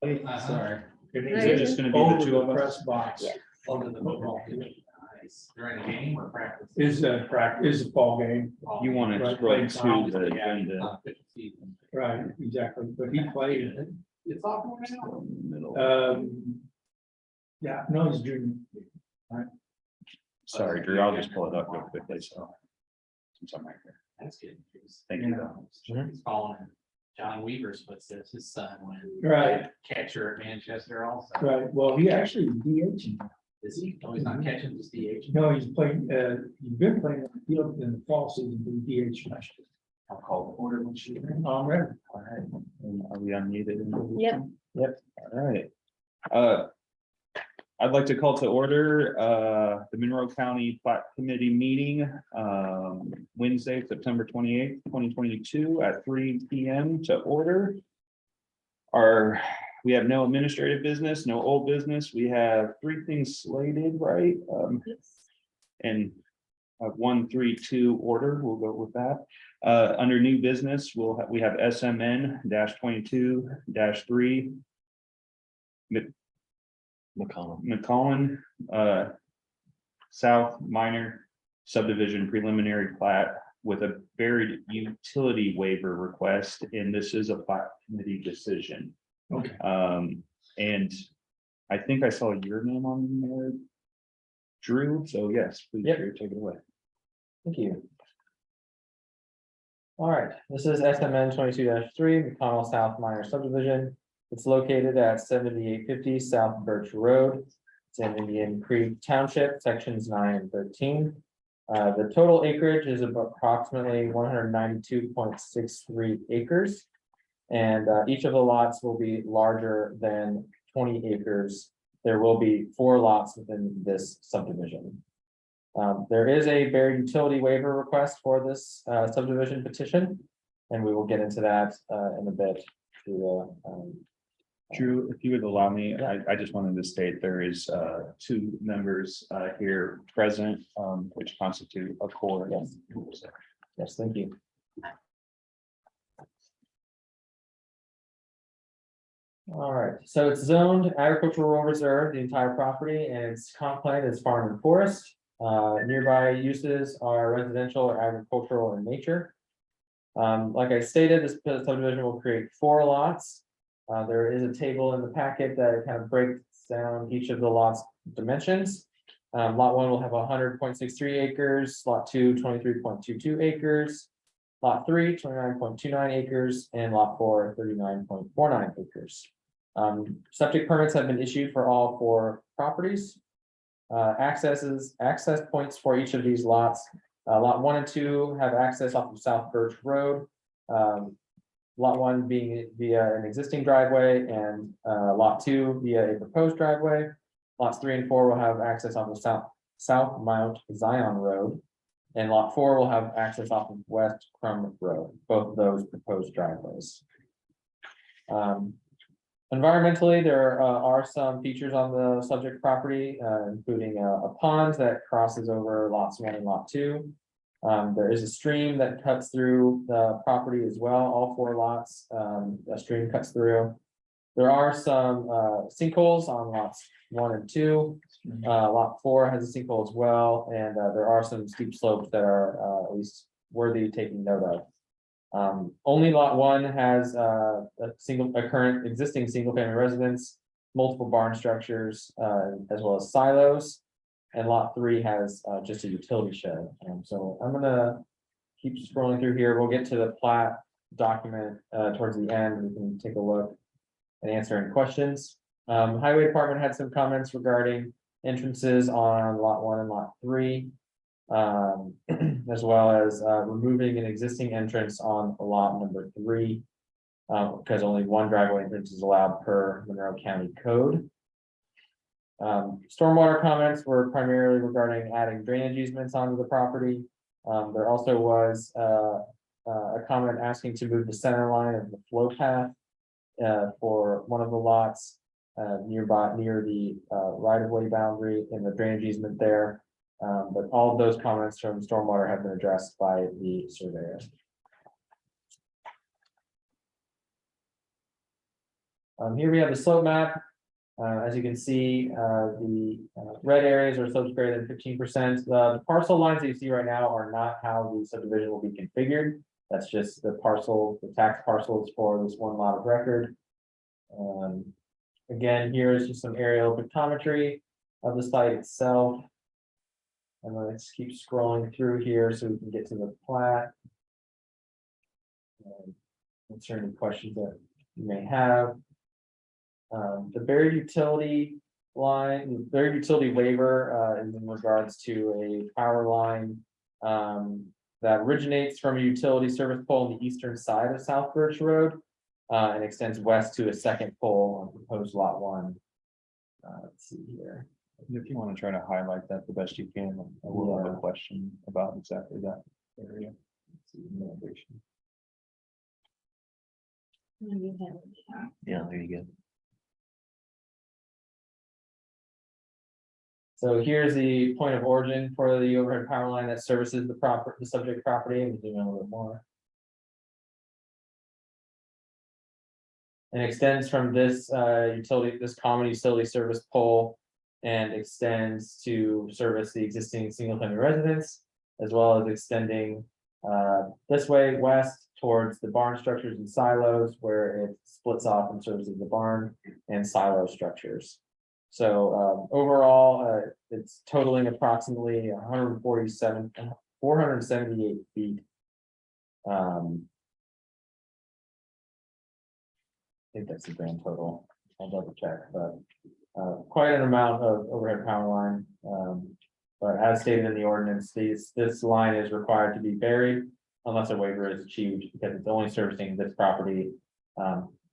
Sorry. Is it just gonna be the two of us? Press box. Yeah. Over the football. Nice. During a game or practice? Is a ball game, You want to Right, scroll right. to the agenda. right, exactly, but he played. It's sophomore now? Middle. Yeah, no, he's junior. Sorry, Drew, I'll just pull it up real quickly, so. Since I'm right here. That's good. Thank you. though. He's following John Weaver's footsteps. His son went Right, catcher at Manchester also. right, well, he actually DH. Is he? Oh, he's not catching, just DH. No, he's playing, he's been playing on the field in the fall season, but he DH last year. I'll call the order when she's ready. I'm ready. All right. Are we unmuted? Yep. Yep. All right. I'd like to call to order the Monroe County Plat Committee meeting Wednesday, September 28th, 2022 at 3 p.m. to order. We have no administrative business, no old business. We have 3 things slated, right? And 1, 3, 2 order. We'll go with that. Under new business, we have SMN-22-3. McCollin, South Minor Subdivision Preliminary Plat with a buried utility waiver request, and this is a plat committee decision. Okay. And I think I saw your name on there, Drew, so yes, please, Yep. Drew, take it away. Thank you. All right, this is SMN 22-3, McConnell South Minor Subdivision. It's located at 7850 South Birch Road. It's in Indian Creek Township, sections 9 and 13. The total acreage is approximately 192.63 acres. And each of the lots will be larger than 20 acres. There will be 4 lots within this subdivision. There is a buried utility waiver request for this subdivision petition, and we will get into that in a bit. Drew, if you would allow me, Yeah. I just wanted to state there is 2 members here present, which constitute a quorum. Yes. Yes, thank you. All right, so it's zoned agricultural reserve, the entire property, and its comp plan is farm and forest. Nearby uses are residential or agricultural in nature. Like I stated, this subdivision will create 4 lots. There is a table in the packet that kind of breaks down each of the lots dimensions. Lot 1 will have 100.63 acres, lot 2, 23.22 acres, lot 3, 29.29 acres, and lot 4, 39.49 acres. Septic permits have been issued for all 4 properties. Access points for each of these lots. Lot 1 and 2 have access off of South Birch Road. Lot 1 being via an existing driveway, and lot 2 via a proposed driveway. Lots 3 and 4 will have access off of South Mount Zion Road, and lot 4 will have access off of West Crum Road, both of those proposed driveways. Environmentally, there are some features on the subject property, including a pond that crosses over lots 1 and lot 2. There is a stream that cuts through the property as well, all 4 lots, a stream cuts through. There are some sinkholes on lots 1 and 2. Lot 4 has a sinkhole as well, and there are some steep slopes that are at least worthy of taking note of. Only lot 1 has a current existing single family residence, multiple barn structures, as well as silos. And lot 3 has just a utility shed. So I'm gonna keep scrolling through here. We'll get to the plat document towards the end. We can take a look and answer any questions. Highway department had some comments regarding entrances on lot 1 and lot 3. As well as removing an existing entrance on lot number 3, because only 1 driveway entrance is allowed per Monroe County Code. Stormwater comments were primarily regarding adding drainage easements onto the property. There also was a comment asking to move the center line of the flow path for one of the lots near the right-of-way boundary in the drainage easement there. But all of those comments from stormwater have been addressed by the surveyor. Here we have the slope map. As you can see, the red areas are slopes greater than 15%. The parcel lines that you see right now are not how the subdivision will be configured. That's just the parcel, the tax parcels for this one lot of record. Again, here is just some aerial pictometry of the site itself. And let's keep scrolling through here so we can get to the plat. Answer any questions that you may have. The buried utility line, the buried utility waiver is in regards to a power line that originates from a utility service pole on the eastern side of South Birch Road and extends west to a second pole on proposed lot 1. Let's see here. If you want to try to highlight that the best you can, I will have a question about exactly that area. Yeah, there you go. So here's the point of origin for the overhead power line that services the subject property. We'll zoom in a little bit more. And extends from this this common utility service pole and extends to service the existing single family residence, as well as extending this way west towards the barn structures and silos where it splits off and services the barn and silo structures. So overall, it's totaling approximately 478 feet. I think that's the grand total. I'll double check, but quite an amount of overhead power line. But as stated in the ordinance, this line is required to be buried unless a waiver is achieved because it's only servicing this property.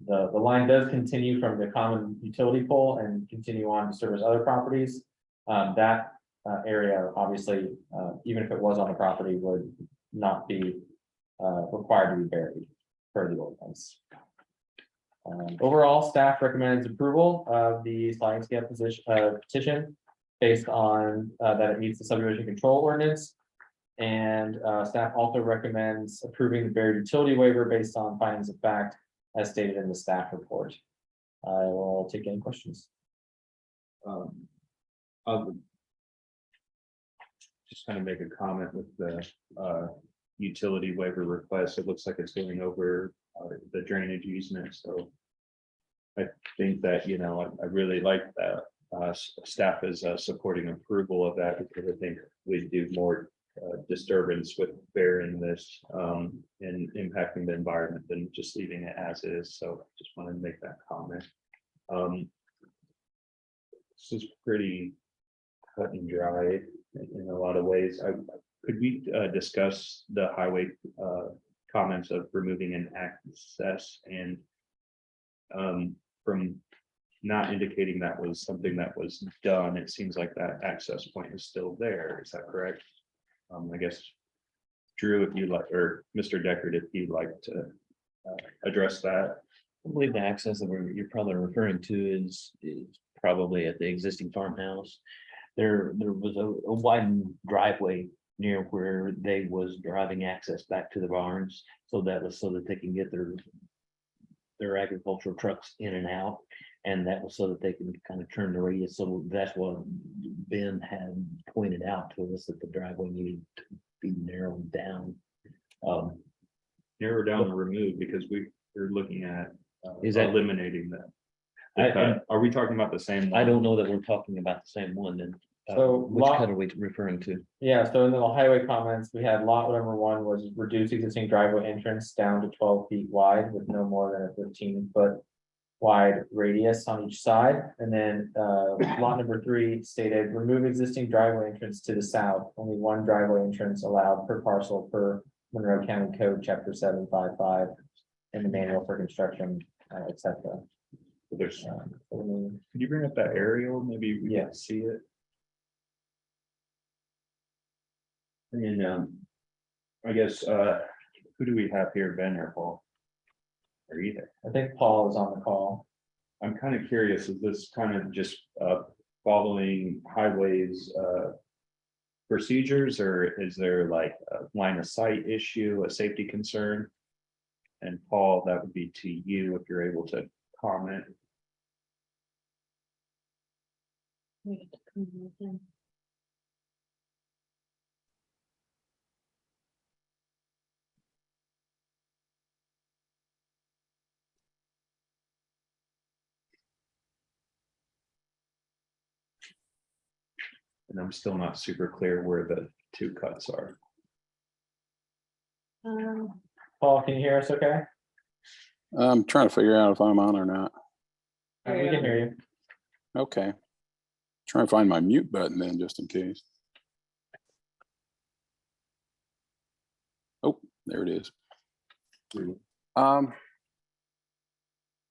The line does continue from the common utility pole and continue on to service other properties. That area, obviously, even if it was on the property, would not be required to be buried per the ordinance. Overall, staff recommends approval of the sliding scale petition based on that it meets the subdivision control ordinance. And staff also recommends approving the buried utility waiver based on findings of fact as stated in the staff report. I will take any questions. I'll just kind of make a comment with the utility waiver request. It looks like it's going over the drainage easement, so I think that, you know, I really like that staff is supporting approval of that because I think we do more disturbance with burying this and impacting the environment than just leaving it as is. So just wanted to make that comment. This is pretty cut and dry in a lot of ways. Could we discuss the highway comments of removing an access and from not indicating that was something that was done, it seems like that access point is still there. Is that correct? I guess, Drew, if you'd like, or Mr. Deckard, if you'd like to address that. I believe the access that you're probably referring to is probably at the existing farmhouse. There was a widened driveway near where they was driving access back to the barns. So that was so that they can get their agricultural trucks in and out. And that was so that they can kind of turn the radius. So that's what Ben had pointed out to us, that the driveway needed to be narrowed down. Narrow down or remove, because we're looking at Is that- eliminating that. Are we talking about the same one? I don't know that we're talking about the same one then. So Which cut are we referring to? Yeah, so in the highway comments, we had lot number 1 was reduce existing driveway entrance down to 12 feet wide with no more than a 15-foot wide radius on each side. And then lot number 3 stated remove existing driveway entrance to the south, only one driveway entrance allowed per parcel per Monroe County Code Chapter 755 and the manual for construction, etc. There's, could you bring up that aerial? Maybe we can see it. And I guess who do we have here, Ben or Paul? Or either? I think Paul is on the call. I'm kind of curious, is this kind of just following highways procedures, or is there like a line of sight issue, a safety concern? And Paul, that would be to you if you're able to comment. And I'm still not super clear where the two cuts are. Paul, can you hear us okay? I'm trying to figure out if I'm on or not. We can hear you. Okay. Trying to find my mute button then, just in case. Oh, there it is.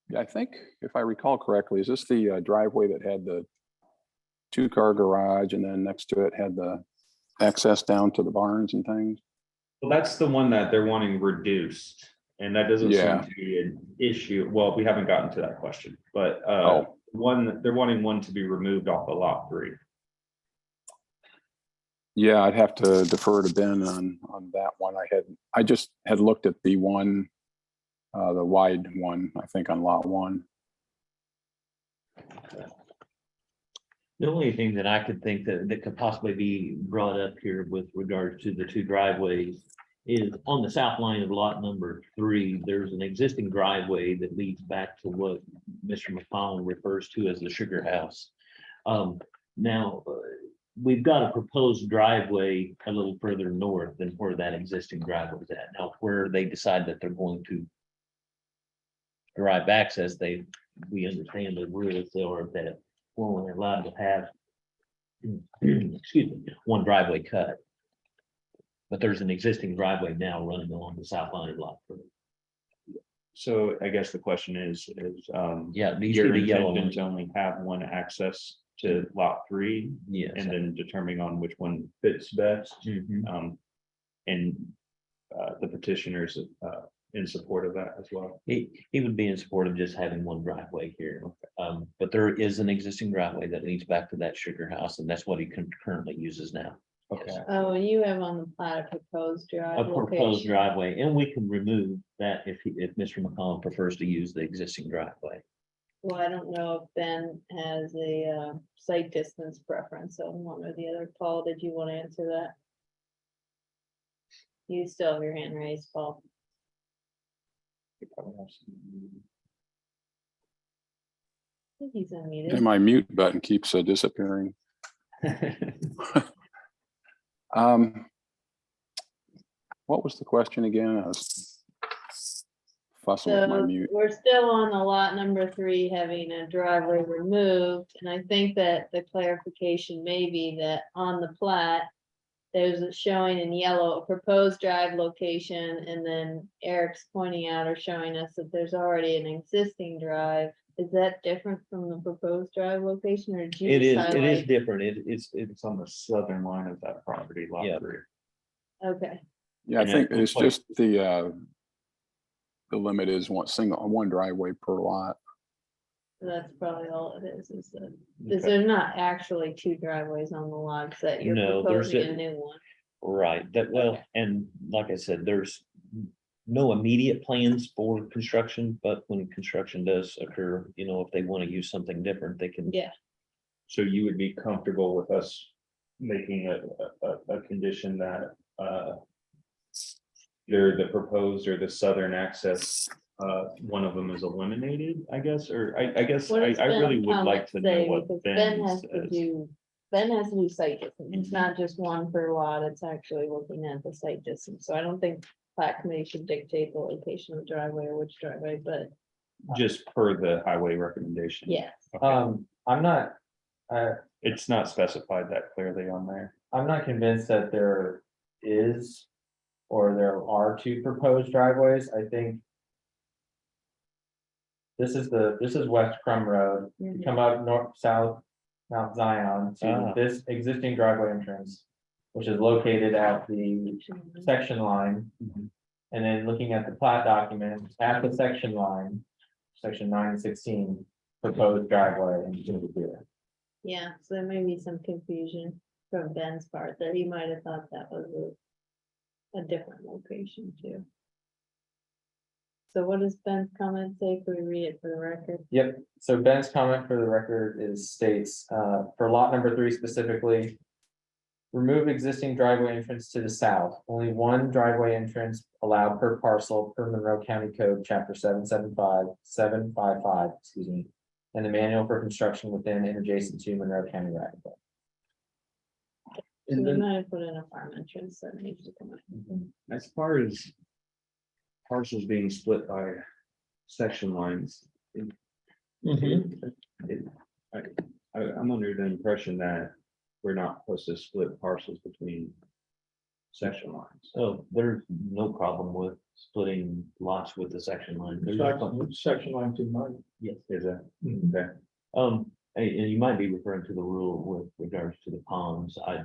Yeah, I think if I recall correctly, is this the driveway that had the 2-car garage and then next to it had the access down to the barns and things? Well, that's the one that they're wanting reduced, and that doesn't seem Yeah. to be an issue. Well, we haven't gotten to that question, but Oh. they're wanting one to be removed off of lot 3. Yeah, I'd have to defer to Ben on that one. I just had looked at the one, the wide one, I think on lot 1. The only thing that I could think that could possibly be brought up here with regard to the two driveways is on the south line of lot number 3, there's an existing driveway that leads back to what Mr. McCollum refers to as the sugar house. Now, we've got a proposed driveway a little further north than where that existing driveway is at. Now, where they decide that they're going to derive access, we understand the rules or that we're only allowed to have excuse me, one driveway cut. But there's an existing driveway now running along the south line of lot 3. So I guess the question is, Yeah, you see your the yellow intention one. to only have one access to lot 3, Yes. and then determining on which one fits best. Mhm. And the petitioners in support of that as well. He would be in support of just having one driveway here. But there is an existing driveway that leads back to that sugar house, and that's what he currently uses now. Okay. Oh, you have on the plat a proposed drive A proposed location. driveway, and we can remove that if Mr. McCollum prefers to use the existing driveway. Well, I don't know if Ben has a site distance preference on one or the other. Paul, did you want to answer that? You still have your hand raised, Paul. I think he's And unmuted. my mute button keeps disappearing. What was the question again? I was fussing with my So mute. we're still on the lot number 3, having a driveway removed, and I think that the clarification may be that on the plat, there's a showing in yellow, a proposed drive location, and then Eric's pointing out or showing us that there's already an existing drive. Is that different from the proposed drive location, or did you It just is highlight? different. It's on the southern line of that property, lot Yeah. 3. Okay, Yeah, I and think it it's looks like- just the limit is one driveway per lot. so that's probably all it is that, Okay. is there not actually 2 driveways on the lots that you're No, there's proposing a a- new one? Right, and like I said, there's no immediate plans for construction, but when construction does occur, if they want to use something different, they can. Yeah, So you would be comfortable with us making a condition that either the proposed or the southern access, one of them is eliminated, I guess, or I guess What I does really Ben would like to know say? what Because Ben has to says. do, Ben has to do site distance, it's not just one per lot, it's actually looking at the site distance, so I don't think plat committee should dictate the location of the driveway or which driveway, but Just per the highway recommendation. yes. Okay. I'm not, It's not specified that clearly on there. I'm not convinced that there is, or there are 2 proposed driveways. I think this is West Crum Road. You Mhm. come up south Mount Zion to Ah. this existing driveway entrance, which is located at the section line. Mhm. And then looking at the plat document, at the section line, section 916, proposed driveway into here. Yeah, so there may be some confusion from Ben's part, that he might have thought that was a different location too. So what does Ben's comment say? Can we read it for the record? Yep, so Ben's comment for the record is states, for lot number 3 specifically. Remove existing driveway entrance to the south, only one driveway entrance allowed per parcel per Monroe County Code, chapter 755, excuse me. And the manual for construction within and adjacent to Monroe County right of way. So And we then, might have put in a farm entrance that needs to come in. As far as parcels being split by section lines. I'm under the impression that we're not supposed to split parcels between section lines. So there's no problem with splitting lots with the section line. There's no- section line 290. Yes. Is that, Mhm. okay, And you might be referring to the rule with regards to the ponds. I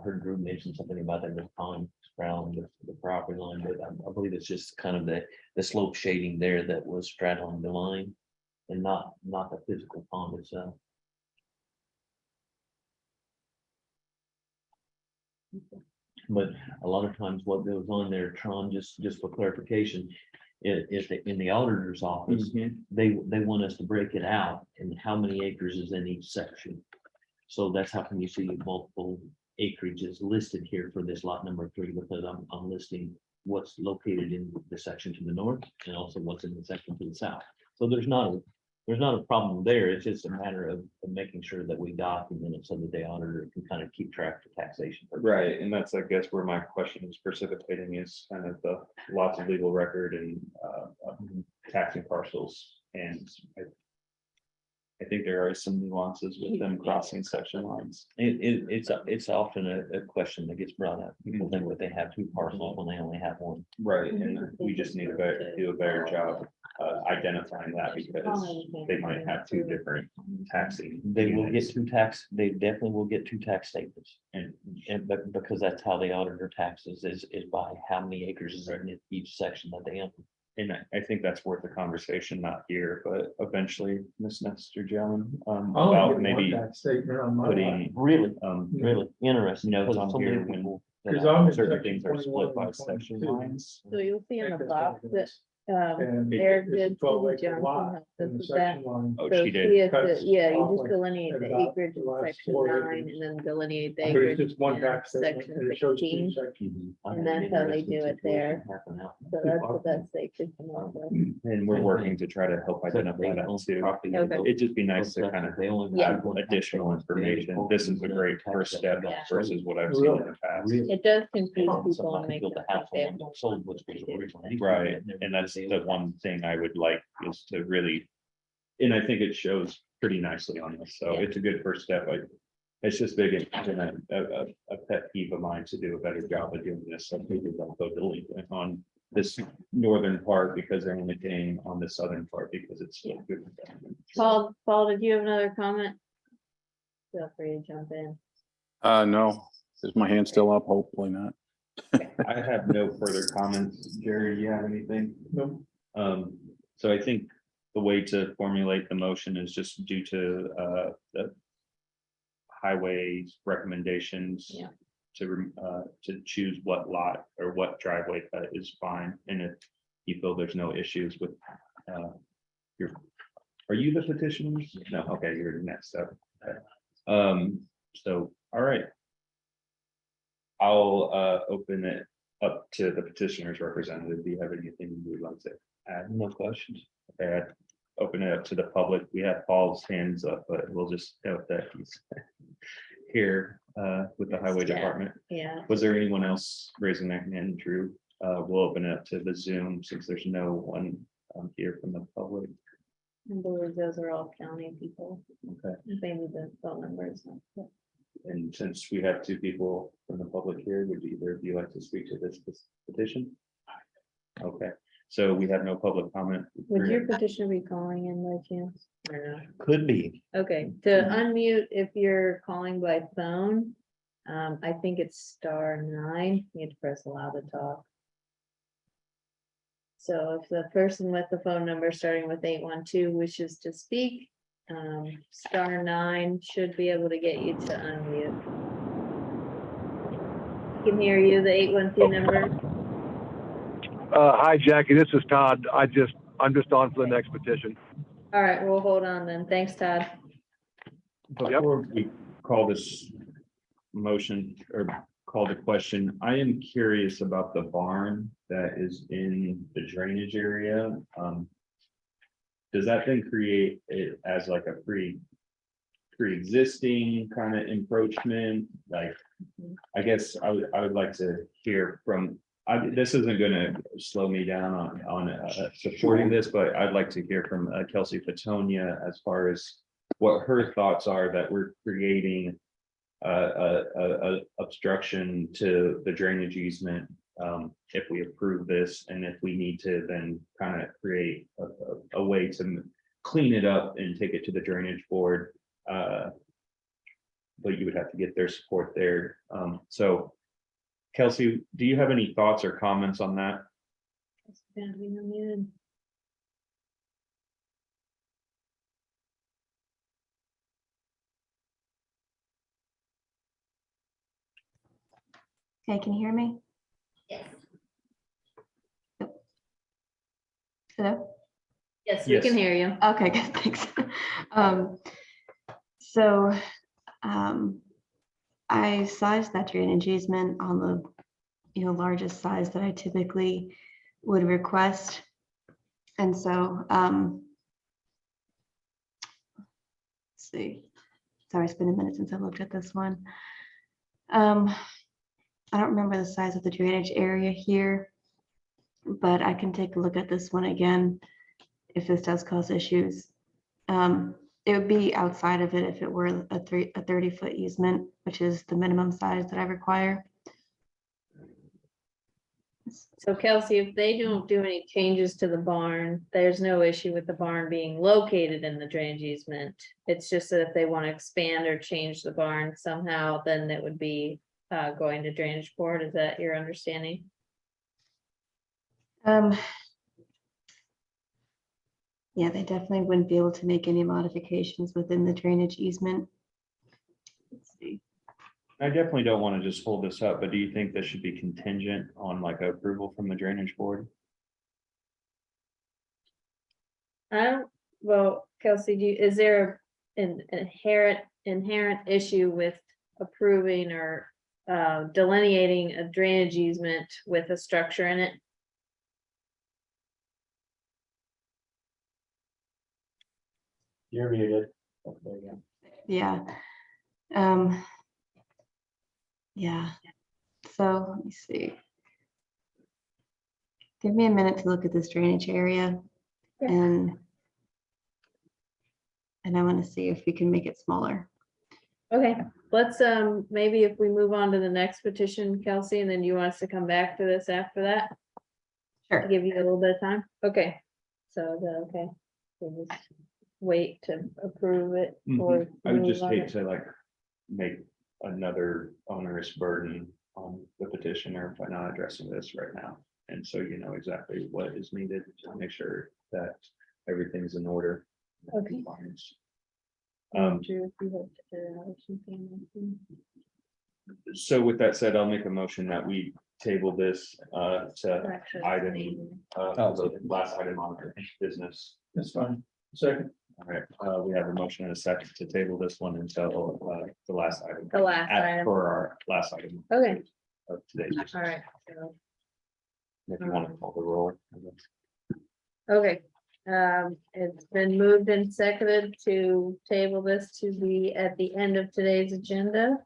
heard Drew mention something about that, the pond around the property line, but I believe it's just kind of the slope shading there that was straddling the line. And not the physical pond itself. But a lot of times what goes on there, Tron, just for clarification, if in the auditor's office, they want us to break it out and how many acres is in each section. So that's how come you see multiple acreages listed here for this lot number 3, because I'm listing what's located in the section to the north and also what's in the section to the south. So there's not a problem there. It's just a matter of making sure that we document it so that the auditor can kind of keep track of taxation. right, and that's, I guess, where my question is precipitating is kind of the lots of legal record and taxing parcels. And I think there are some nuances with them crossing section lines. It's often a question that gets brought up. People think that they have 2 parcels when they only have 1. Right, and we just need to do a better job identifying that, because they might have 2 different taxing. They will get units. they definitely will get 2 tax statements. But because that's how the auditor taxes is by how many acres is in each section that they own. And I think that's worth a conversation, not here, but eventually, Ms. Nestor Joan, about maybe Statement on my. putting, Really, um, really interesting. notes because on so many here when people- Because I'm in certain section things are split 21 by and section 22. lines. So you'll see in the Access box that, documents. And Eric it's a did, 12 Susan acre Johnson lot helped in us the with that. section line. Oh, So she she did. has to, Cuts yeah, you off just like delineate at the about acreage the in last section 4 9 acres. and then delineate the But acreage. it's just one in tax statement, section and it shows 2 16. sections. And that's how they do it there. So that's the best they could come up with. And we're working to try to help identify that too. Okay. It'd just be nice to kind of Yeah. have additional information. This is a great first step Yeah. versus what I've seen in the past. It does confuse people and make them the think house they have when it sold, which was originally. Right, and that's the one thing I would like is to really, and I think it shows pretty nicely on this, so Yeah. it's a good first step. It's just big and a pet peeve of mine to do a better job of doing this. Some people don't go delinquent on this northern part because they're only paying on the southern part because it's so good. Paul, did you have another comment? Feel free to jump in. No, is my hand still up? Hopefully not. I have no further comments. Jerry, you have anything? Nope. So I think the way to formulate the motion is just due to the highway recommendations. Yeah. To choose what lot or what driveway cut is fine, and if you feel there's no issues with your, are you the petitioner? No, okay, you're the next step. Okay. So, all right. I'll open it up to the petitioner's representative. Do you have anything you would like to add? No questions. Okay, I'd open it up to the public. We have Paul's hands up, but we'll just note that he's here with the highway Yeah. department. Yeah, Was there anyone else raising their hand, Drew? We'll open it up to the Zoom since there's no one here from the public. I believe those are all county people. Okay, Maybe the phone numbers. and since we have 2 people from the public here, would either of you like to speak to this petition? Okay, so we have no public comment. Would your petitioner be calling in by chance? Or no? Could be. Okay, to unmute if you're calling by phone, I think it's *9. You have to press allow to talk. So if the person with the phone number starting with 812 wishes to speak, *9 should be able to get you to unmute. Can hear you, the 812 number. Hi, Jackie. This is Todd. I'm just on for the next petition. All right, we'll hold on then. Thanks, Todd. Before we call this motion or call the question, I am curious about the barn that is in the drainage area. Does that then create it as like a pre-existing kind of encroachment? Like, I guess I would like to hear from, this isn't gonna slow me down on supporting this, but I'd like to hear from Kelsey Patonia as far as what her thoughts are that we're creating a obstruction to the drainage easement, if we approve this, and if we need to then kind of create a way to clean it up and take it to the drainage board. But you would have to get their support there. So Kelsey, do you have any thoughts or comments on that? Okay, can you hear me? Yes. Hello? Yes, we Yes. can hear you. Okay, good, thanks. So, I sized that drainage easement on the, largest size that I typically would request. And so, let's see, sorry, it's been a minute since I looked at this one. I don't remember the size of the drainage area here, but I can take a look at this one again if this does cause issues. It would be outside of it if it were a 30-foot easement, which is the minimum size that I require. So Kelsey, if they don't do any changes to the barn, there's no issue with the barn being located in the drainage easement. It's just that if they want to expand or change the barn somehow, then it would be going to drainage board. Is that your understanding? Yeah, they definitely wouldn't be able to make any modifications within the drainage easement. Let's see. I definitely don't want to just hold this up, but do you think this should be contingent on like approval from the drainage board? Well, Kelsey, is there an inherent issue with approving or delineating a drainage easement with a structure in it? You're muted. Oh, there you go. Yeah. Yeah. So let me see. Give me a minute to look at this drainage area Yeah. and I want to see if we can make it smaller. Okay, let's maybe if we move on to the next petition, Kelsey, and then you want us to come back to this after that? To Sure. give you a little bit of time? Okay, so is that okay? We'll just wait to approve it or. I would move just on hate it? to like make another onerous burden on the petitioner by not addressing this right now. And so you know exactly what is needed to make sure that everything's in order. Okay. Drew, if you have to add or something. So with that said, I'll make a motion that we table this to Actually, item, the last item on our business. That's fine. Second. All right, we have a motion and a second to table this one until the last item. The last item. For our last item. Okay. Of today's. All right. So, If you want to call the roll. okay, it's been moved and seconded to table this to be at the end of today's agenda.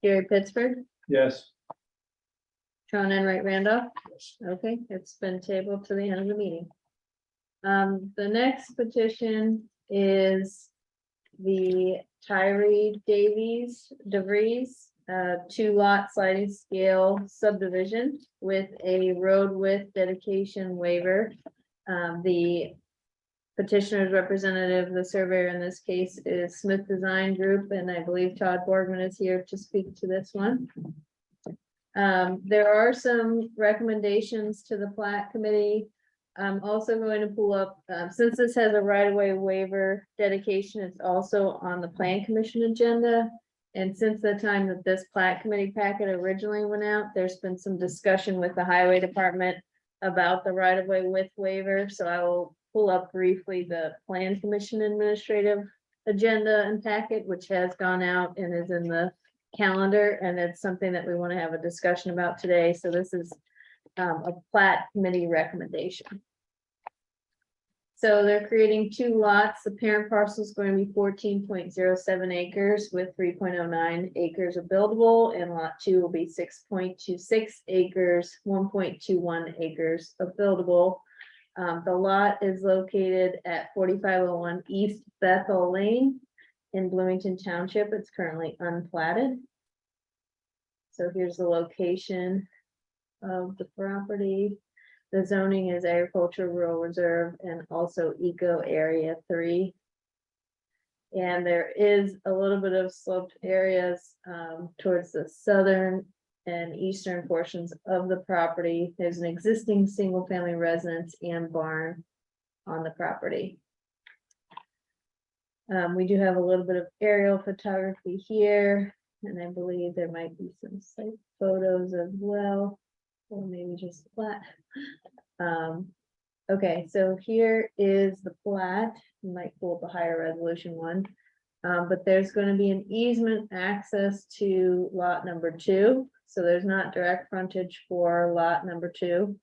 Gary Pittsburgh, Yes. Sean Enright Randolph. Okay, it's been tabled to the end of the meeting. The next petition is the Tyree DeVries 2-lot sliding scale subdivision with a road width dedication waiver. The petitioner's representative, the surveyor in this case is Smith Design Group, and I believe Todd Borgman is here to speak to this one. There are some recommendations to the Plat Committee. I'm also going to pull up, since this has a right-of-way waiver dedication, it's also on the Plan Commission agenda. And since the time that this Plat Committee packet originally went out, there's been some discussion with the Highway Department about the right of way with waiver, so I will pull up briefly the plan commission administrative agenda and packet, which has gone out and is in the calendar, and it's something that we want to have a discussion about today. So this is a plat committee recommendation. So they're creating 2 lots. The parent parcel is going to be 14.07 acres with 3.09 acres of buildable, and lot 2 will be 6.26 acres, 1.21 acres of buildable. The lot is located at 4501 East Bethel Lane in Bloomington Township. It's currently unplatted. So here's the location of the property. The zoning is agricultural rural reserve and also eco area 3. And there is a little bit of sloped areas towards the southern and eastern portions of the property. There's an existing single family residence and barn on the property. We do have a little bit of aerial photography here, and I believe there might be some site photos as well, or maybe just flat. Okay, so here is the plat. You might pull up a higher resolution one. But there's going to be an easement access to lot number 2. So there's not direct frontage for lot number 2.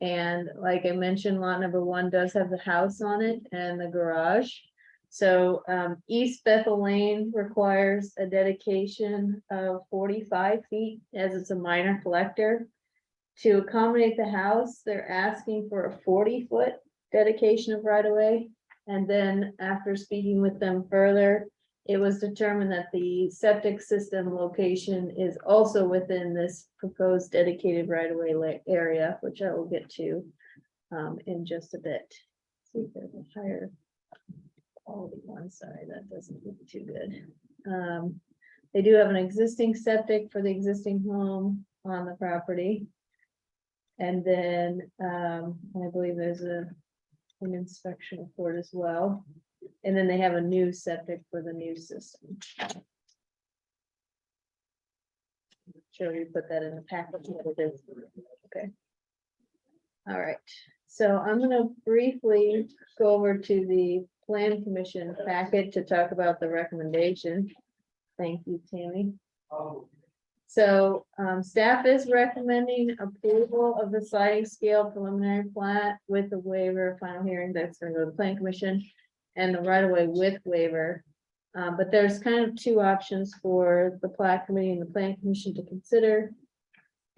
And like I mentioned, lot number 1 does have the house on it and the garage. So East Bethel Lane requires a dedication of 45 feet as it's a minor collector. To accommodate the house, they're asking for a 40-foot dedication of right of way. And then after speaking with them further, it was determined that the septic system location is also within this proposed dedicated right of way area, which I will get to in just a bit. See if there's a higher quality one. Sorry, that doesn't look too good. They do have an existing septic for the existing home on the property. And then I believe there's an inspection report as well. And then they have a new septic for the new system. Sure, you put that in the packet. What it is. Okay. All right, so I'm gonna briefly go over to the plan commission packet to talk about the recommendation. Thank you, Tammy. So staff is recommending approval of the sliding scale preliminary plat with the waiver of final hearing. That's gonna go to the plan commission, and the right of way with waiver. But there's kind of 2 options for the plat committee and the plan commission to consider.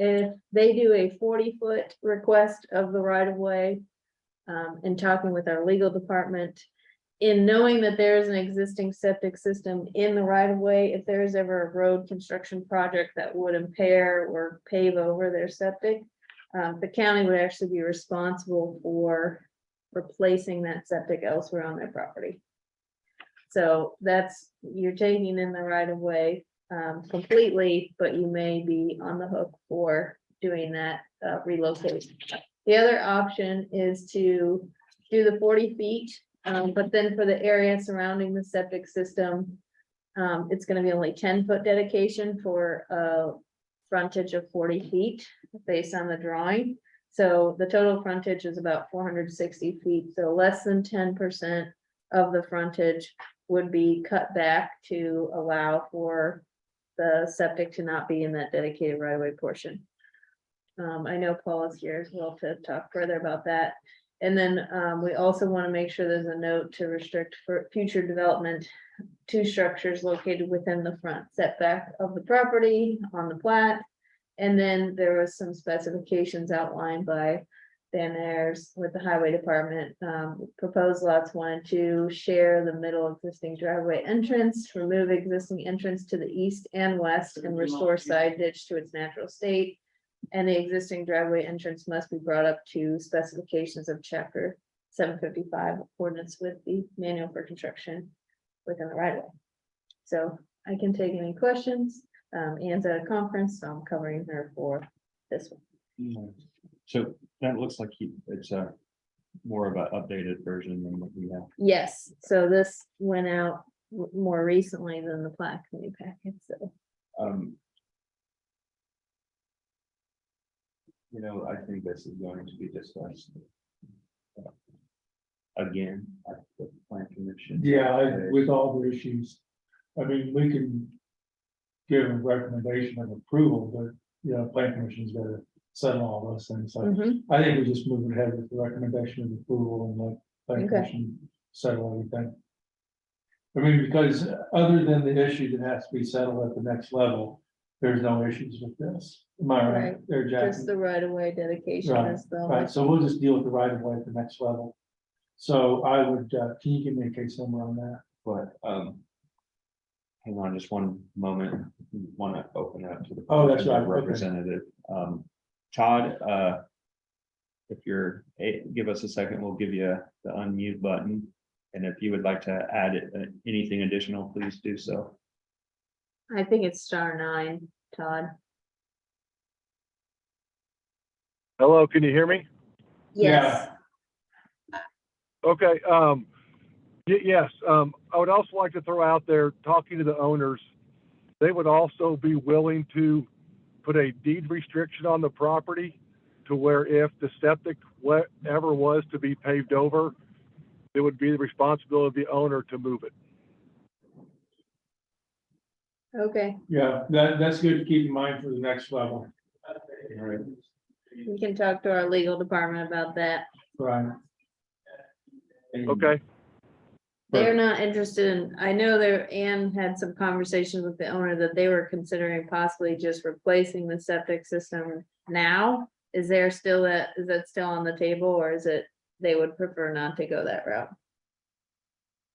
If they do a 40-foot request of the right of way, and talking with our legal department, in knowing that there is an existing septic system in the right of way, if there is ever a road construction project that would impair or pave over their septic, the county would actually be responsible for replacing that septic elsewhere on their property. So that's, you're taking in the right of way completely, but you may be on the hook for doing that relocation. The other option is to do the 40 feet. But then for the area surrounding the septic system, it's gonna be only 10-foot dedication for a frontage of 40 feet based on the drawing. So the total frontage is about 460 feet, so less than 10% of the frontage would be cut back to allow for the septic to not be in that dedicated right-of-way portion. I know Paul is here as well to talk further about that. And then we also want to make sure there's a note to restrict for future development 2 structures located within the front setback of the property on the plat. And then there was some specifications outlined by Dan Ayers with the highway department. Proposed lots 1 and 2 share the middle existing driveway entrance, remove existing entrance to the east and west, and restore side ditch to its natural state. And the existing driveway entrance must be brought up to specifications of chapter 755 ordinance with the manual for construction within the right of way. So I can take any questions. Anne's at a conference, so I'm covering her for this one. So that looks like it's a more of an updated version than what we have. Yes, so this went out more recently than the plat committee packet, so. I think this is going to be discussed. Again, at the plan commission. Yeah, with all the issues. I mean, we can give a recommendation of approval, but, plan commission's gotta settle all those things. So Mhm. I think we just move ahead with the recommendation of approval and let plan Okay. commission settle everything. I mean, because other than the issue that has to be settled at the next level, there's no issues with this. Am I right? Right. There, Just Jackie? the right of way dedication Right, is the Right, only. so we'll just deal with the right of way at the next level. So I would, can you give me a case number on that? But, hang on just one moment, want to open it up to the. Oh, that's right, okay. Representative, Todd, if you're, give us a second, we'll give you the unmute button. And if you would like to add anything additional, please do so. I think it's *9, Todd. Hello, can you hear me? Yes. Okay, yes, I would also like to throw out there, talking to the owners, they would also be willing to put a deed restriction on the property to where if the septic whatever was to be paved over, it would be the responsibility of the owner to move it. Okay, Yeah, that's good to keep in mind for the next level. All right. we can talk to our legal department about that. Right. Okay, They're not interested in, I know Ann had some conversations with the owner that they were considering possibly just replacing the septic system now. Is that still on the table, or is it, they would prefer not to go that route?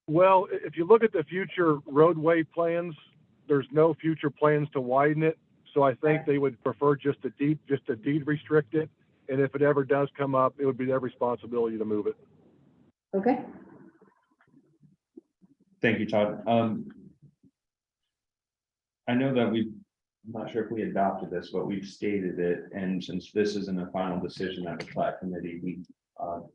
well, if you look at the future roadway plans, there's no future plans to widen it. So I think they would prefer just a deed restrict it. And if it ever does come up, it would be their responsibility to move it. Okay, Thank you, Todd. I know that I'm not sure if we adopted this, but we've stated it, and since this isn't a final decision at the plat committee, we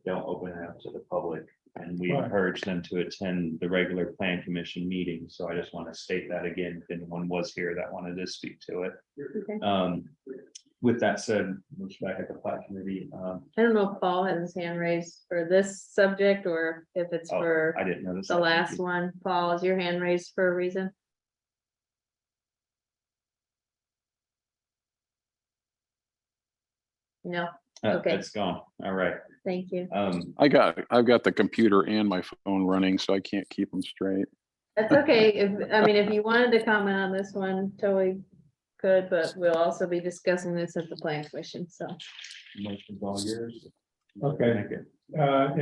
don't open it up to the public. And we Right. encourage them to attend the regular plan commission meeting, so I just want to state that again, if anyone was here that wanted to speak to it. okay. With that said, we're back at the plat committee. I don't know if Paul has his hand raised for this subject or if it's Oh, for I didn't notice. the that. last one. Paul, is your hand raised for a reason? No, okay. It's gone. All right. thank you. I've got the computer and my phone running, so I can't keep them straight. That's okay. If you wanted to comment on this one, totally could, but we'll also be discussing this at the plan commission, so. Motion's all yours. Okay. Thank you.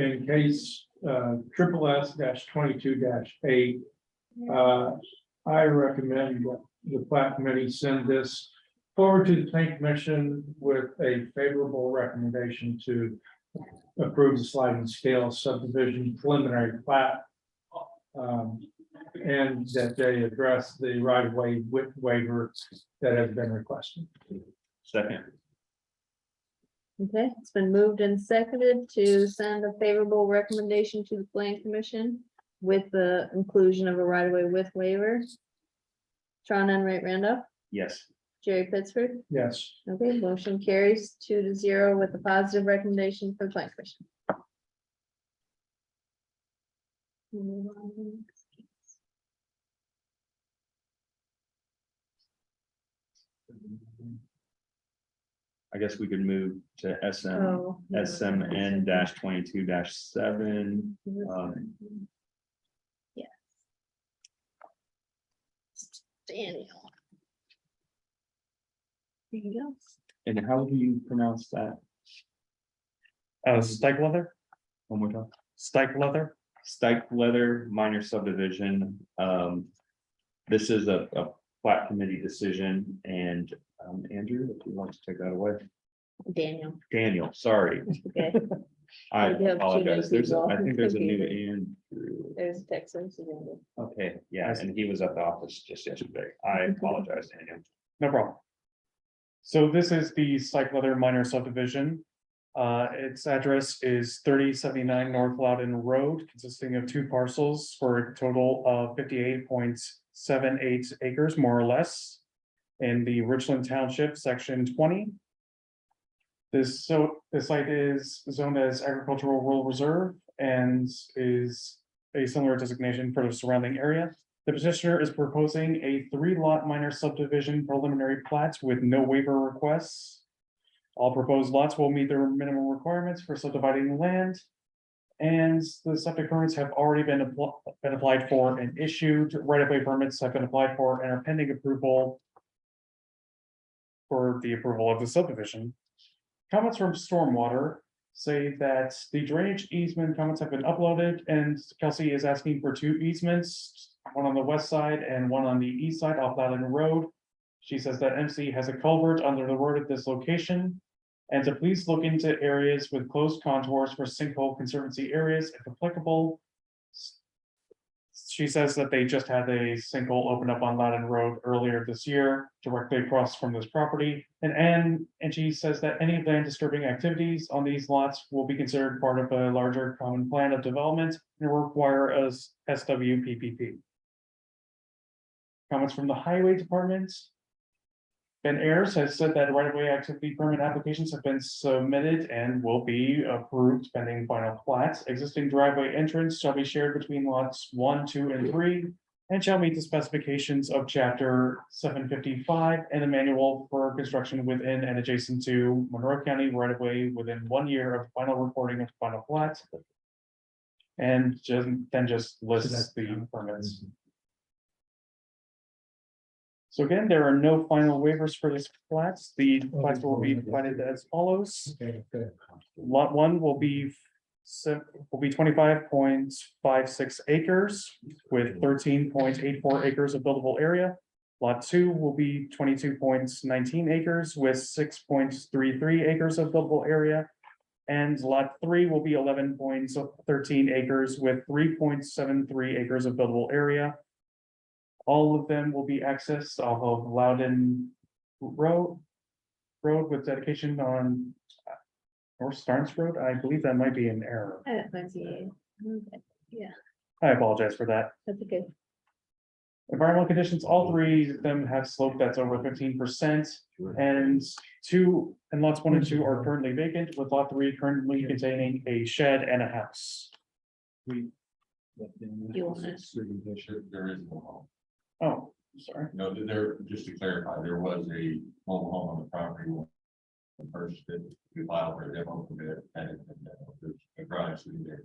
In case, SSS-22-8, I recommend that the plat committee send this forward to the plan commission with a favorable recommendation to approve the sliding scale subdivision preliminary plat. And that they address the right-of-way width waiver that has been requested. Second. Okay, it's been moved and seconded to send a favorable recommendation to the plan commission with the inclusion of a right-of-way width waiver. Tron Enright Randolph, Yes. Jerry Pittsford. Yes. Okay, motion carries 2-0 with a positive recommendation for the plan commission. Move on to the next case. I guess we could move to Oh, yeah. SMN -22-7. Yes. Daniel. There you go. And how do you pronounce that? Stike leather, One more time. stike leather. Stike Leather minor subdivision. This is a plat committee decision, and Andrew, if you'd like to take that away. Daniel, Daniel, sorry. okay, I We have too many apologize. people. I think there's a new Andrew. there's a text message. Daniel. Okay, yeah, and he was at the office just yesterday. I apologize, Daniel. No problem. So this is the Stike Leather minor subdivision. Its address is 3079 North Loudon Road, consisting of 2 parcels for a total of 58.78 acres, more or less, in the Richland Township, section 20. This site is zoned as agricultural rural reserve and is a similar designation for the surrounding area. The petitioner is proposing a 3-lot minor subdivision preliminary plat with no waiver requests. All proposed lots will meet their minimum requirements for subdividing the land. And the septic permits have already been applied for and issued. Right-of-way permits have been applied for and are pending approval for the approval of the subdivision. Comments from stormwater say that the drainage easement comments have been uploaded and Kelsey is asking for 2 easements, one on the west side and one on the east side off Loudon Road. She says that MC has a culvert under the road at this location. And to please look into areas with closed contours for sinkhole conservancy areas if applicable. She says that they just had a sinkhole open up on Loudon Road earlier this year, directly across from this property. And she says that any land disturbing activities on these lots will be considered part of a larger common plan of development and require a SWPPP. Comments from the highway department. Ben Ayers has said that right-of-way activity permit applications have been submitted and will be approved pending final plats. Existing driveway entrance shall be shared between lots 1, 2, and 3, and shall meet the specifications of chapter 755 and the manual for construction within and adjacent to Monroe County right-of-way within 1 year of final reporting of final plat. And just lists the permits. So again, there are no final waivers for this plats. The plats will be divided as follows. Lot 1 will be 25.56 acres with 13.84 acres of buildable area. Lot 2 will be 22.19 acres with 6.33 acres of buildable area. And lot 3 will be 11.13 acres with 3.73 acres of buildable area. All of them will be accessed off of Loudon Road with dedication on North Starnes Road. I believe that might be an error. That might be, okay, yeah, I apologize for that. that's okay. Environmental conditions, all 3 of them have slope that's over 15%. And lots 1 and 2 are currently vacant, with lot 3 currently containing a shed and a house. You want it? There is no home. Oh, sorry. No, just to clarify, there was a mobile home on the property. When first, we filed for a demo permit and there's a garage sitting there.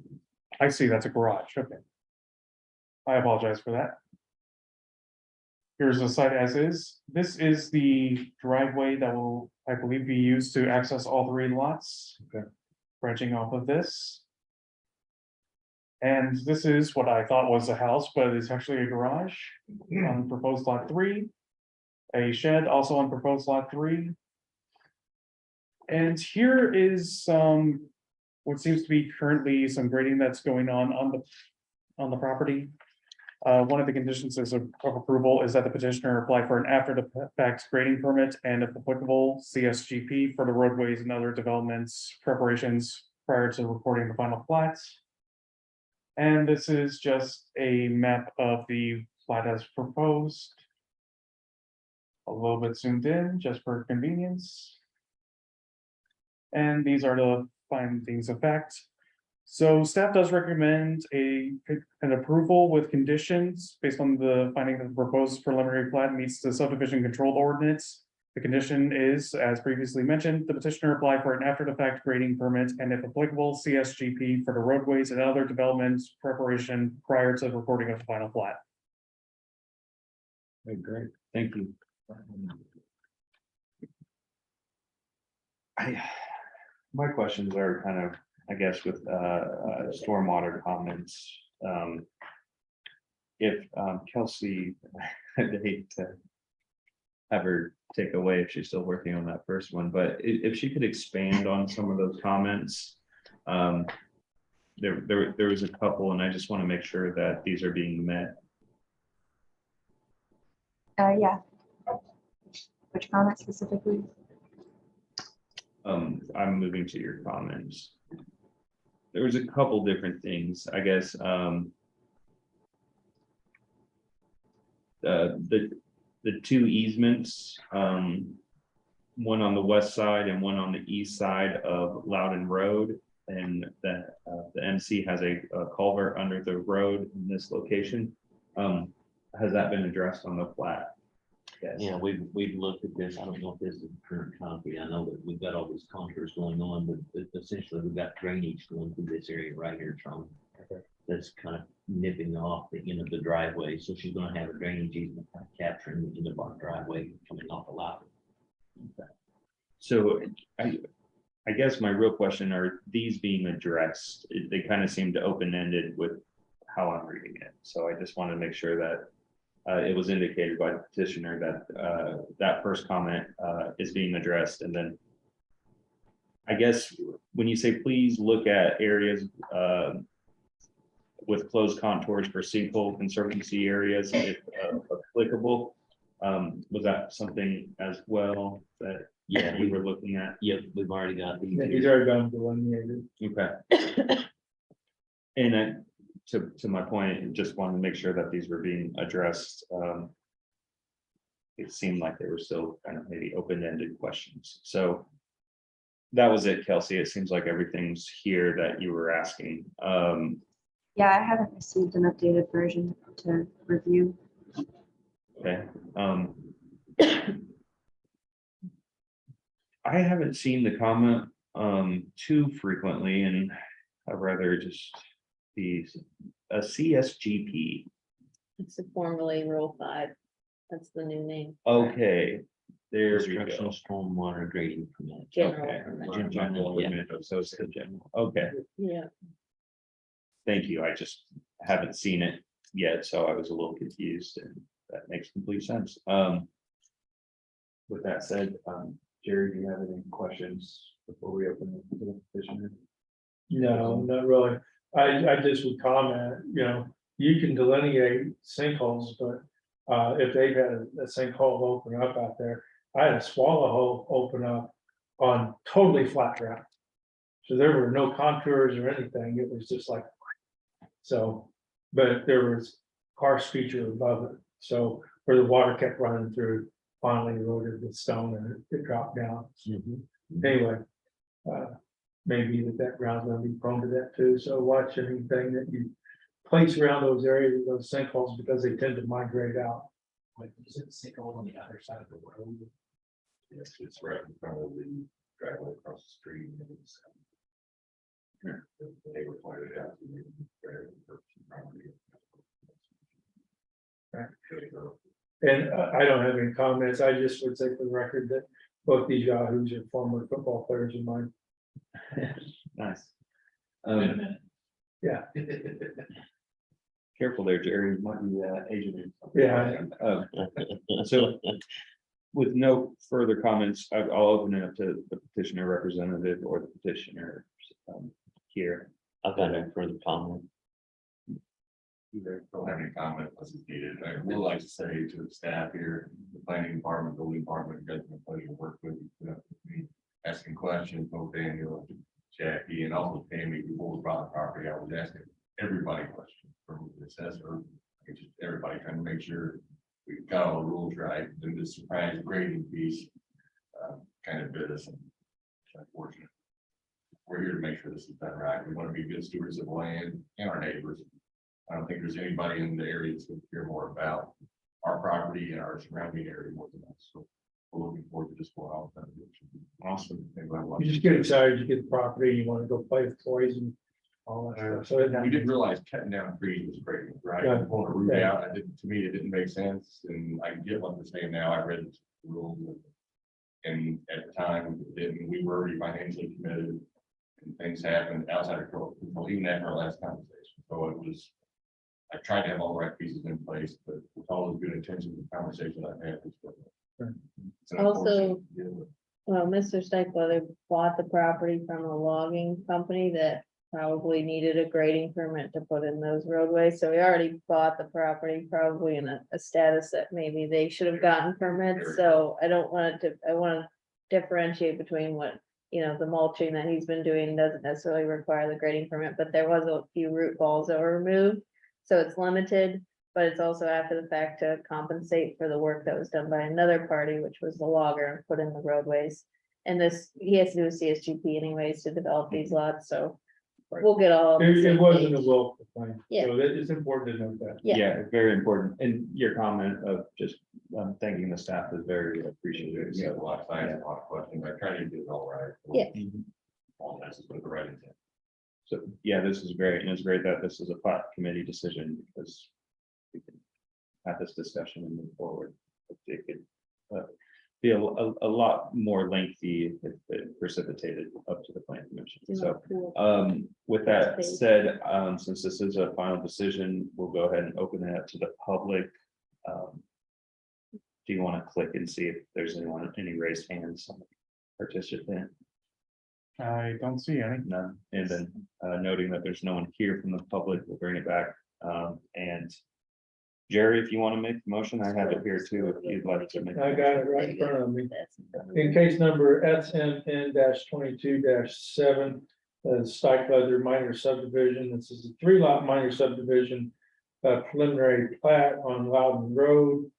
I see, that's a garage, okay. I apologize for that. Here's the site as is. This is the driveway that will, I believe, be used to access all 3 lots. Okay. Branching off of this. And this is what I thought was a house, but it's actually a garage on proposed lot 3. A shed also on proposed lot 3. And here is what seems to be currently some grading that's going on the property. One of the conditions of approval is that the petitioner apply for an after the fact grading permit and if applicable, CSGP for the roadways and other developments preparations prior to recording the final plats. And this is just a map of the plat as proposed. A little bit zoomed in just for convenience. And these are the findings of fact. So staff does recommend an approval with conditions based on the finding that the proposed preliminary plat meets the subdivision control ordinance. The condition is, as previously mentioned, the petitioner apply for an after the fact grading permit and if applicable, CSGP for the roadways and other developments preparation prior to the recording of the final plat. Okay, great, thank you. My questions are kind of, I guess, with stormwater comments. If Kelsey, I'd hate to have her take away if she's still working on that first one, but if she could expand on some of those comments. There was a couple, and I just want to make sure that these are being met. Yeah. Which comment specifically? I'm moving to your comments. There was a couple different things, I guess. The 2 easements, one on the west side and one on the east side of Loudon Road. And that the MC has a culvert under the road in this location. Has that been addressed on the plat? Yes. Yeah, we've looked at this. I don't know if this is the current copy. I know that we've got all these contours going on, but essentially we've got drainage going through this area right here, Tom. That's kind of nipping off the end of the driveway. So she's gonna have a drainage easement kind of capturing the end of our driveway coming off the lot. So I guess my real question, are these being addressed? They kind of seem to open-ended with how I'm reading it. So I just want to make sure that it was indicated by the petitioner that that first comment is being addressed. And then I guess when you say, please look at areas with closed contours for sinkhole conservancy areas, if applicable, was that something as well that Yeah, we were looking at? Yep, we've already got these. Yeah, here. he's already done delineated. Okay. And to my point, just wanted to make sure that these were being addressed. It seemed like they were still kind of maybe open-ended questions. So that was it, Kelsey. It seems like everything's here that you were asking. Yeah, I haven't received an updated version to review. Okay. I haven't seen the comment too frequently, and I'd rather just be a CSGP. It's formerly Rule 5. That's the new name. Okay, there we Construction go. stormwater grading permit. General Okay. permit. General Yeah. permit, so it's the general. Okay, Yeah. thank you. I just haven't seen it yet, so I was a little confused, and that makes complete sense. With that said, Jerry, do you have any questions before we open it to the petitioner? No, not really. I just would comment, you can delineate sinkholes, but if they've had a sinkhole open up out there, I had a swallow hole open up on totally flat ground. So there were no contours or anything. It was just like, so, but there was karst feature above it. So where the water kept running through, finally eroded the stone and it dropped down. Anyway, maybe that ground's gonna be prone to that too. So watch anything that you place around those areas, those sinkholes, because they tend to migrate out. Like, is it sinkhole on the other side of the road? Yes, it's right in front of the driveway across the street. And it's, they were pointed out to me. And I don't have any comments. I just would say for the record that both these yahoos are former football players of mine. Nice. Wait a minute. Yeah. Careful there, Jerry, you might be aging. Yeah. So with no further comments, I'll open it up to the petitioner representative or the petitioner here. I've got no further comment. Either don't have any comment unless it's needed. I would like to say to the staff here, the planning department, building department, you guys have been a pleasure to work with me, asking questions, both Daniel, Jackie, and also Tammy before we brought the property. I was asking everybody questions from the assessor, just everybody trying to make sure we got all the rules right. And the surprise grading piece kind of bit us. It's unfortunate. We're here to make sure this is done right. We want to be good stewards of land and our neighbors. I don't think there's anybody in the area that's going to care more about our property and our surrounding area more than us. So we're looking forward to this going on. Awesome. You just get excited, you get the property, you wanna go play with toys and all that stuff. So We didn't realize cutting down trees was great, right? Yeah. Pulling a root out, to me, it didn't make sense, and I get what they're saying now, I read the rules. And at the time, we were already financially committed, and things happened outside of control, even after our last conversation, so it was. I tried to have all the right pieces in place, but with all the good intentions and conversations I've had. It's an Also, unfortunate deal. Well, Mr. Stickleather bought the property from a logging company that probably needed a grading permit to put in those roadways. So we already bought the property probably in a status that maybe they should have gotten permits. So I don't want it to, I want to differentiate between what, the mulching that he's been doing doesn't necessarily require the grading permit, but there was a few root balls that were removed. So it's limited. but it's also after the fact to compensate for the work that was done by another party, which was the logger and put in the roadways. And this, he has to do a CSGP anyways to develop these lots, so we'll get all. on the It same wasn't a page. will plan, Yeah. so it's important to note that. Yeah. Yeah, very important. And your comment of just thanking the staff is very appreciated. We have a So, lot of science, a lot of questions. I try to do it all right. Yeah. All this with the right intent. so, yeah, this is great. And it's great that this is a Plat committee decision because we can have this discussion and move forward. It could be a lot more lengthy if it precipitated up to the plan commission. So with that said, since this is a final decision, we'll go ahead and open it up to the public. Do you want to click and see if there's any raised hands? Participant, I don't see any. none, and then noting that there's no one here from the public, we'll bring it back. And Jerry, if you want to make the motion, I have it here too, if you'd like to make. I got it right in front of me. That's- In case number SNN 22-7, Stike Leather minor subdivision, this is a 3-lot minor subdivision. Preliminary plat on Loudon Road.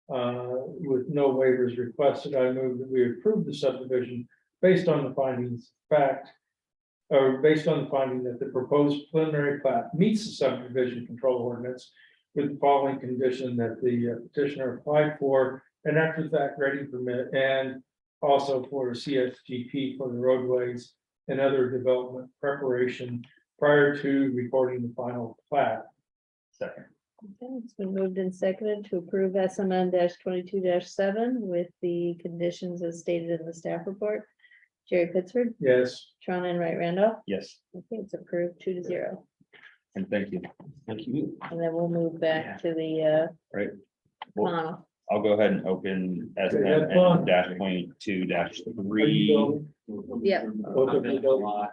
With no waivers requested, I move that we approve the subdivision based on the findings, fact. Or based on the finding that the proposed preliminary plat meets the subdivision control ordinance. With the following condition that the petitioner applied for an after fact grading permit and also for a CSGP for the roadways and other development preparation prior to recording the final plat. Second. Okay, it's been moved and seconded to approve SMN 22-7 with the conditions as stated in the staff report. Jerry Pittsford, Yes, Tron and Wright Randolph. Yes, Okay, it's approved 2-0. and thank you. Thank you. And then we'll move back to the Right. Well, panel. I'll go ahead and open that's SNN fine. -22-3. Yep. Both of you go.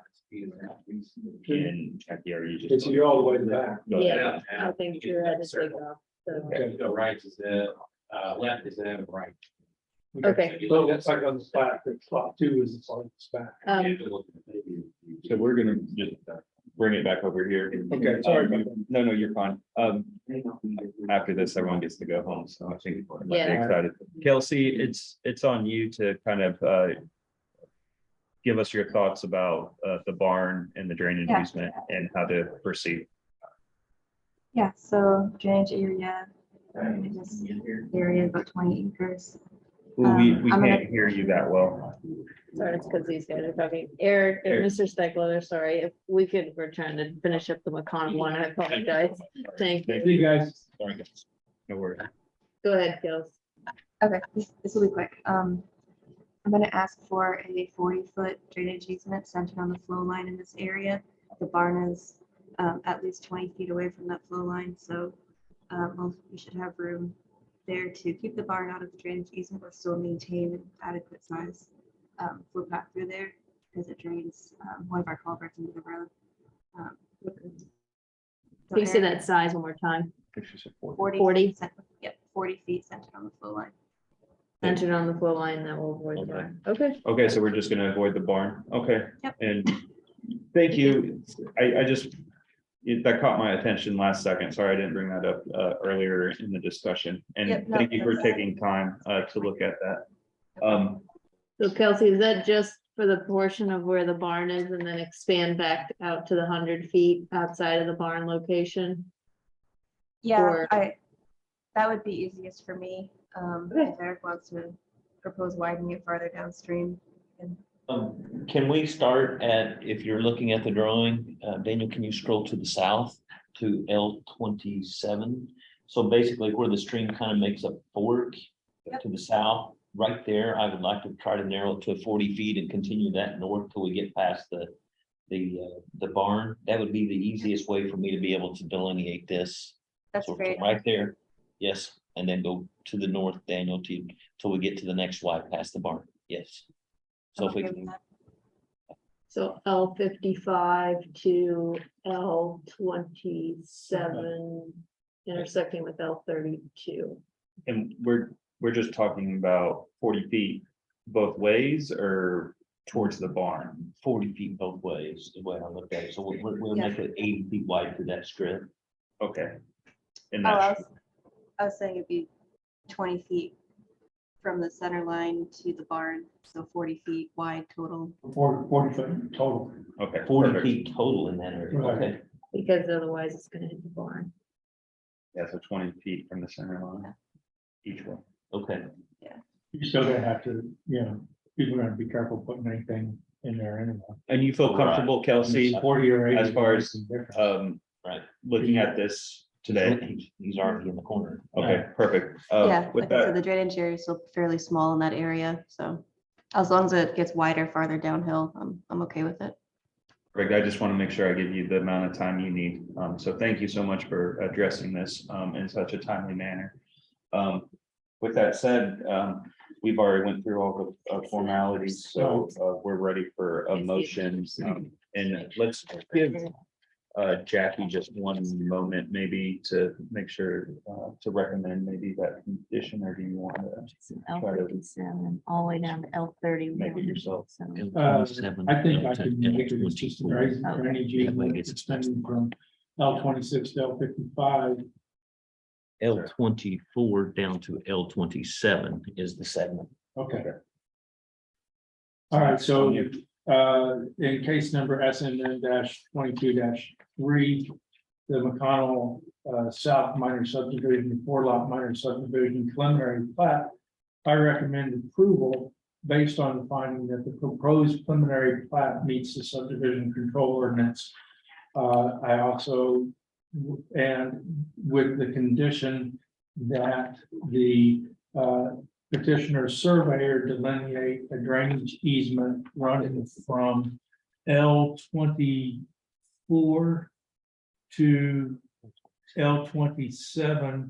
And Jackie, are you just? It's you all the way back. Go ahead. Yeah, I think you're at the take off. So, Okay. The right is the, left is the right. Okay. So that's like on the plat, the plot 2 is the on the back. So we're gonna just bring it back over here. Okay, sorry about that. No, you're fine. After this, everyone gets to go home, so I think we're Yeah. excited. Kelsey, it's on you to kind of give us your thoughts about the barn and the drainage Yeah. easement and how to proceed. Yeah, so drainage area, this area is about 20 acres. Ooh, we I'm gonna- can't hear you that well. sorry, it's because these guys are talking. Eric, Mr. Steckler, sorry, if we could, we're trying to finish up the McConnell one. I apologize. Thank you. See you guys. Sorry, guys. No worries. Go ahead, Kels. Okay, this will be quick. I'm gonna ask for a 40-foot drainage easement centered on the flow line in this area. The barn is at least 20 feet away from that flow line, so we should have room there to keep the barn out of the drainage easement, but still maintain an adequate size flow path through there because it drains one of our culverts into the road. So Can you say area that size one more time? 40. 40? Yep, 40 feet centered on the flow line. Centered on the flow line that will avoid the barn. Okay. Okay, so we're just gonna avoid the barn. Okay. Yep. And thank you. I just, that caught my attention last second. Sorry, I didn't bring that up earlier in the discussion. And Yep, no, thank you for that's- taking time to look at that. So Kelsey, is that just for the portion of where the barn is and then expand back out to the 100 feet outside of the barn location? Yeah, Or- that would be easiest for me. If Eric wants to propose widening it farther downstream. Can we start at, if you're looking at the drawing, Daniel, can you scroll to the south to L27? So basically where the stream kind of makes a fork to the south, right there, I would like to try to narrow it to 40 feet and continue that north till we get past the barn. That would be the easiest way for me to be able to delineate this. That's So great. right there, yes, and then go to the north, Daniel, till we get to the next Y past the barn, yes. So I'm if we okay with can, that. So L55 to L27 intersecting with L32. And we're just talking about 40 feet both ways or towards the barn? 40 feet both ways, is the way I look at it, so we'll Yeah. make it 80 feet wide to that strip. Okay. in Oh, that. I was saying it'd be 20 feet from the center line to the barn, so 40 feet wide total. 40 foot total. Okay. 40 perfect. feet total in that area, Right. okay. Because otherwise it's gonna hit the barn. Yeah, so 20 feet from the center line. Each one. Okay, You're still gonna have to, people are gonna be careful putting anything in there anyway. And you feel comfortable, Kelsey, 40 or 80. as far as, makes a difference. right. looking at this today? He's already in the corner. Okay, perfect. Yeah, With like I said, that, the drainage area is still fairly small in that area, so as long as it gets wider farther downhill, I'm okay with it. Greg, I just want to make sure I give you the amount of time you need. So thank you so much for addressing this in such a timely manner. With that said, we've already went through all the formalities, so we're ready for a motion. And let's give Jackie just one moment maybe to make sure to recommend maybe that condition, or do you want to L57 all the way down to L30. make it yourself? I think I can make it just a drainage That way easement it's extending from L26 to L55. L24 down to L27 is the segment. Okay. All right, so in case number SNN 22-3, the McConnell South minor subdivision, 4-lot minor subdivision preliminary plat, I recommend approval based on the finding that the proposed preliminary plat meets the subdivision control ordinance. I also, and with the condition that the petitioner surveyor delineate a drainage easement running from L24 to L27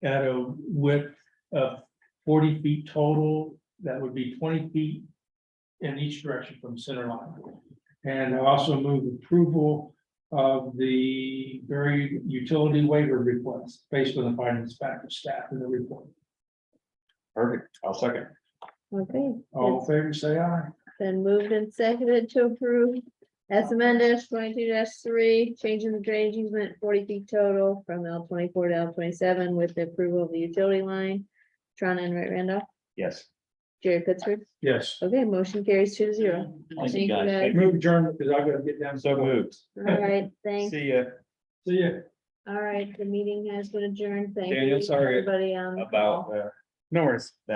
at a width of 40 feet total. That would be 20 feet in each direction from center line. And I also move approval of the varied utility waiver request based on the findings back of staff in the report. Perfect. I'll second. Okay, All in it's favor, say aye. been moved and seconded to approve. SMN 22-3, changing the drainage easement 40 feet total from L24 to L27 with the approval of the utility line. Trona and Randolph, Yes. Jerry Pittsford. Yes. Okay, motion carries 2-0. Thank you, guys. guys. Move adjourned because I gotta get down. So moved. All right, thanks. See ya. See ya. All right, the meeting has been adjourned. Thank you. Daniel, sorry Everybody on. the About call. No worries.